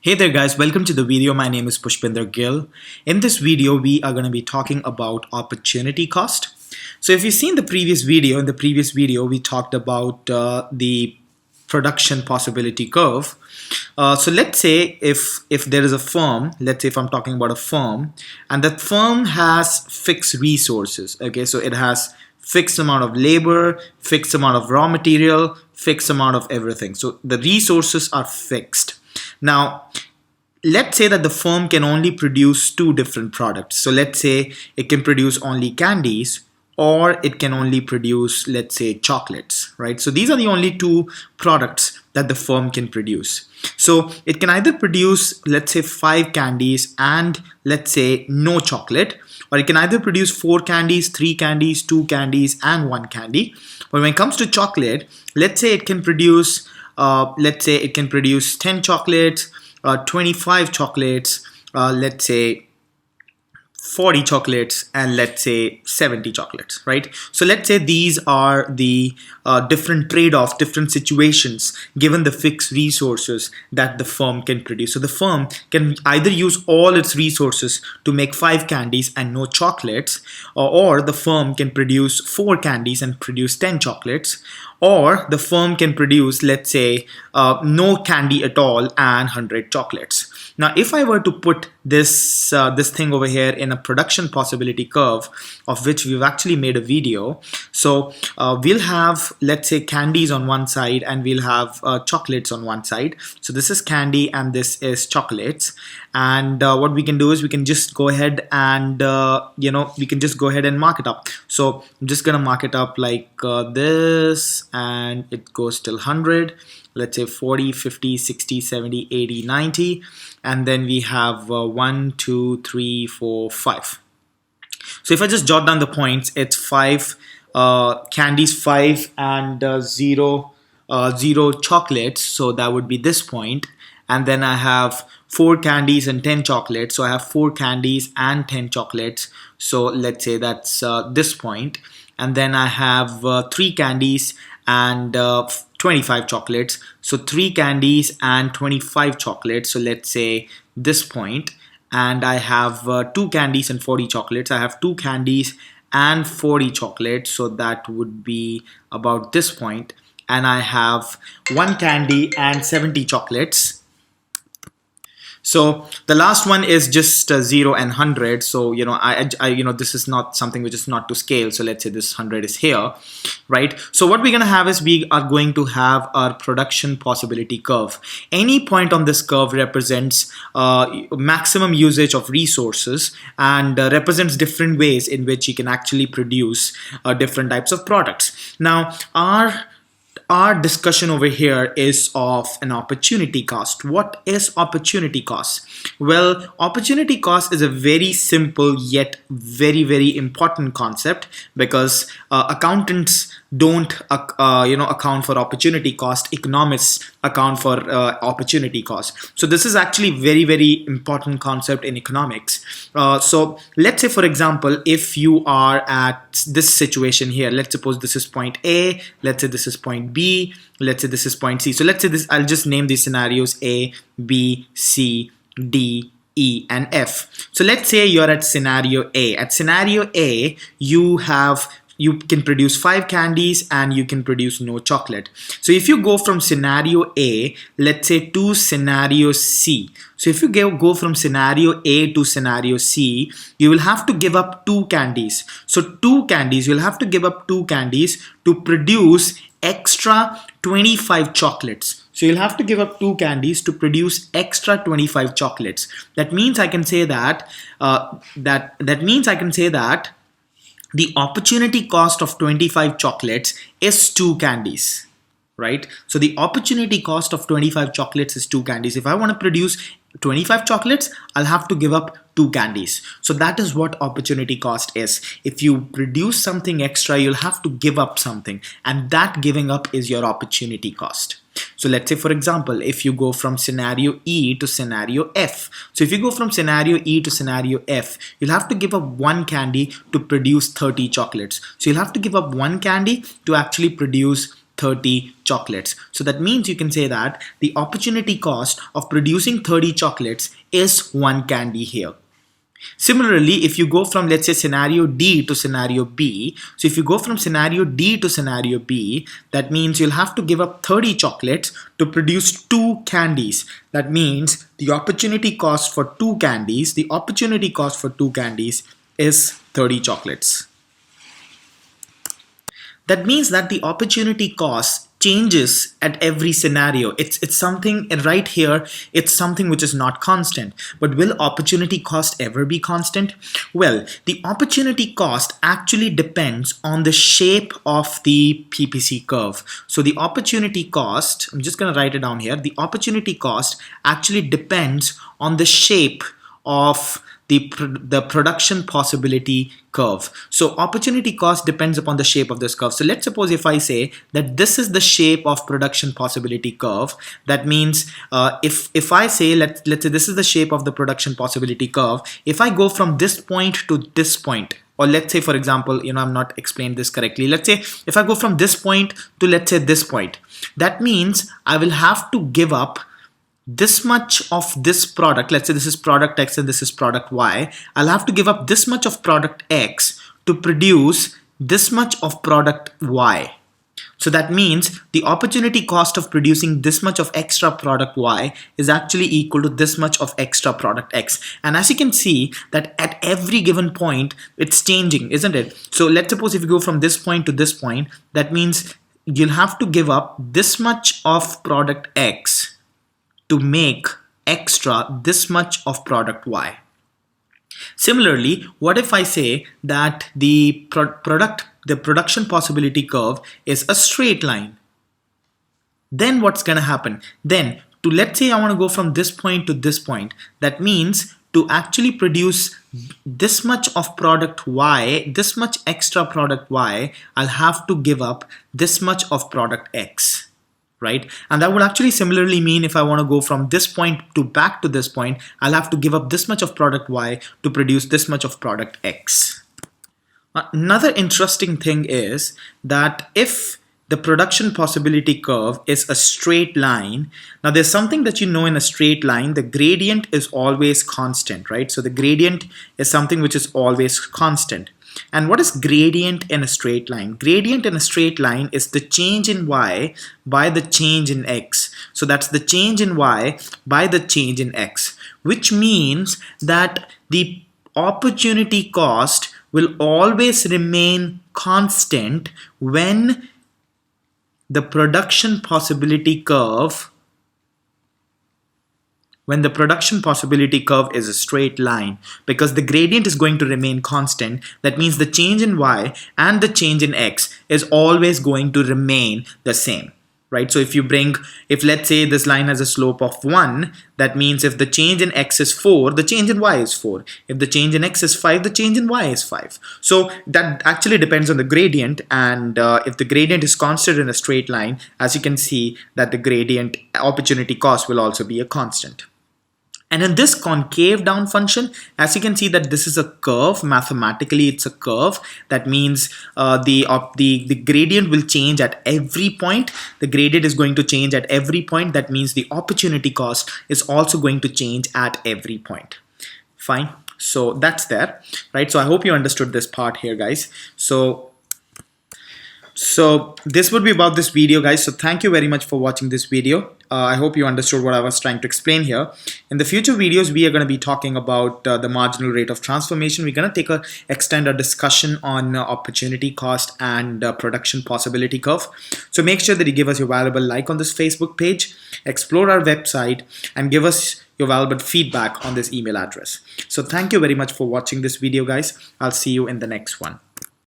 Hey there guys, welcome to the video. My name is Pushpinder Gill. In this video, we are going to be talking about opportunity cost. So if you've seen the previous video, in the previous video, we talked about the production possibility curve. So let's say if there is a firm, let's say if I'm talking about a firm, and that firm has fixed resources, okay, so it has fixed amount of labor, fixed amount of raw material, fixed amount of everything. So the resources are fixed. Now, let's say that the firm can only produce two different products. So let's say it can produce only candies or it can only produce, let's say, chocolates, right? So these are the only two products that the firm can produce. So it can either produce, let's say, 5 candies and let's say no chocolate, or it can either produce 4 candies, 3 candies, 2 candies, and 1 candy. But when it comes to chocolate, let's say it can produce 10 chocolates, 25 chocolates, let's say 40 chocolates, and let's say 70 chocolates, right? So let's say these are the different trade-offs, different situations given the fixed resources that the firm can produce. So the firm can either use all its resources to make 5 candies and no chocolates, or the firm can produce 4 candies and produce 10 chocolates, or the firm can produce, let's say, no candy at all and 100 chocolates. Now, if I were to put this thing over here in a production possibility curve, of which we've actually made a video, so we'll have, let's say, candies on one side and we'll have chocolates on one side. So this is candy and this is chocolates. And what we can do is we can just go ahead and we can just go ahead and mark it up. So I'm just gonna mark it up like this, and it goes till 100. Let's say 40, 50, 60, 70, 80, 90, and then we have 1, 2, 3, 4, 5. So if I just jot down the points, it's 5 candies, 5 and 0 chocolates, so that would be this point. And then I have 4 candies and 10 chocolates, so I have 4 candies and 10 chocolates, so let's say that's this point. And then I have 3 candies and 25 chocolates, so 3 candies and 25 chocolates, so let's say this point. And I have 2 candies and 40 chocolates. I have 2 candies and 40 chocolates, so that would be about this point. And I have 1 candy and 70 chocolates. So the last one is just 0 and 100. So this is not something which is not to scale. So let's say this 100 is here, right? So what we're gonna have is we are going to have our production possibility curve. Any point on this curve represents maximum usage of resources and represents different ways in which you can actually produce different types of products. Now, our discussion over here is of an opportunity cost. What is opportunity cost? Well, opportunity cost is a very simple yet very, very important concept, because accountants don't account for opportunity cost. Economists account for opportunity cost. So this is actually very, very important concept in economics. So let's say, for example, if you are at this situation here, let's suppose this is point A, let's say this is point B, let's say this is point C. So let's say this, I'll just name these scenarios A, B, C, D, E, and F. So let's say you're at scenario A. At scenario A, you can produce 5 candies and you can produce no chocolate. So if you go from scenario A, let's say, to scenario C. So if you go from scenario A to scenario C, you will have to give up 2 candies. So 2 candies, you'll have to give up 2 candies to produce extra 25 chocolates. So you'll have to give up 2 candies to produce extra 25 chocolates. That means I can say that the opportunity cost of 25 chocolates is 2 candies, right? So the opportunity cost of 25 chocolates is 2 candies. If I want to produce 25 chocolates, I'll have to give up 2 candies. So that is what opportunity cost is. If you produce something extra, you'll have to give up something, and that giving up is your opportunity cost. So let's say, for example, if you go from scenario E to scenario F. So if you go from scenario E to scenario F, you'll have to give up 1 candy to produce 30 chocolates. So you'll have to give up 1 candy to actually produce 30 chocolates. So that means you can say that the opportunity cost of producing 30 chocolates is 1 candy here. Similarly, if you go from, let's say, scenario D to scenario B, so if you go from scenario D to scenario B, that means you'll have to give up 30 chocolates to produce 2 candies. That means the opportunity cost for 2 candies, is 30 chocolates. That means that the opportunity cost changes at every scenario. It's something right here, it's something which is not constant. But will opportunity cost ever be constant? Well, the opportunity cost actually depends on the shape of the PPC curve. So the opportunity cost, I'm just going to write it down here, the opportunity cost actually depends on the shape of the production possibility curve. So opportunity cost depends upon the shape of this curve. So let's suppose if I say that this is the shape of production possibility curve, that means if I say let's say this is the shape of the production possibility curve, if I go from this point to this point, or let's say, for example, I'm not explained this correctly. Let's say if I go from this point to, let's say, this point, that means I will have to give up this much of this product. Let's say this is product X and this is product Y. I'll have to give up this much of product X to produce this much of product Y. So that means the opportunity cost of producing this much of extra product Y is actually equal to this much of extra product X. And as you can see that at every given point, it's changing, isn't it? So let's suppose if you go from this point to this point, that means you'll have to give up this much of product X to make extra this much of product Y. Similarly, what if I say that the production possibility curve is a straight line? Then what's going to happen? Then let's say I want to go from this point to this point. That means to actually produce this much of product Y, this much extra product Y, I'll have to give up this much of product X. Right? And that would actually similarly mean if I want to go from this point to back to this point, I'll have to give up this much of product Y to produce this much of product X. Another interesting thing is that if the production possibility curve is a straight line, now there's something that in a straight line, the gradient is always constant, right? So the gradient is something which is always constant. And what is gradient in a straight line? Gradient in a straight line is the change in Y by the change in X. So that's the change in Y by the change in X, which means that the opportunity cost will always remain constant when the production possibility curve is a straight line, because the gradient is going to remain constant. That means the change in Y and the change in X is always going to remain the same, right? So if let's say this line has a slope of 1, that means if the change in X is 4, the change in Y is 4. If the change in X is 5, the change in Y is 5. So that actually depends on the gradient, and if the gradient is constant in a straight line, as you can see that the gradient opportunity cost will also be a constant. And in this concave down function, as you can see that this is a curve, mathematically it's a curve. That means the gradient will change at every point. The gradient is going to change at every point. That means the opportunity cost is also going to change at every point. Fine. So that's there, right? So I hope you understood this part here, guys. So this would be about this video, guys. So thank you very much for watching this video. I hope you understood what I was trying to explain here. In the future videos, we are going to be talking about the marginal rate of transformation. We're going to extend our discussion on opportunity cost and production possibility curve. So make sure that you give us your valuable like on this Facebook page, explore our website, and give us your valuable feedback on this email address. So thank you very much for watching this video, guys. I'll see you in the next one.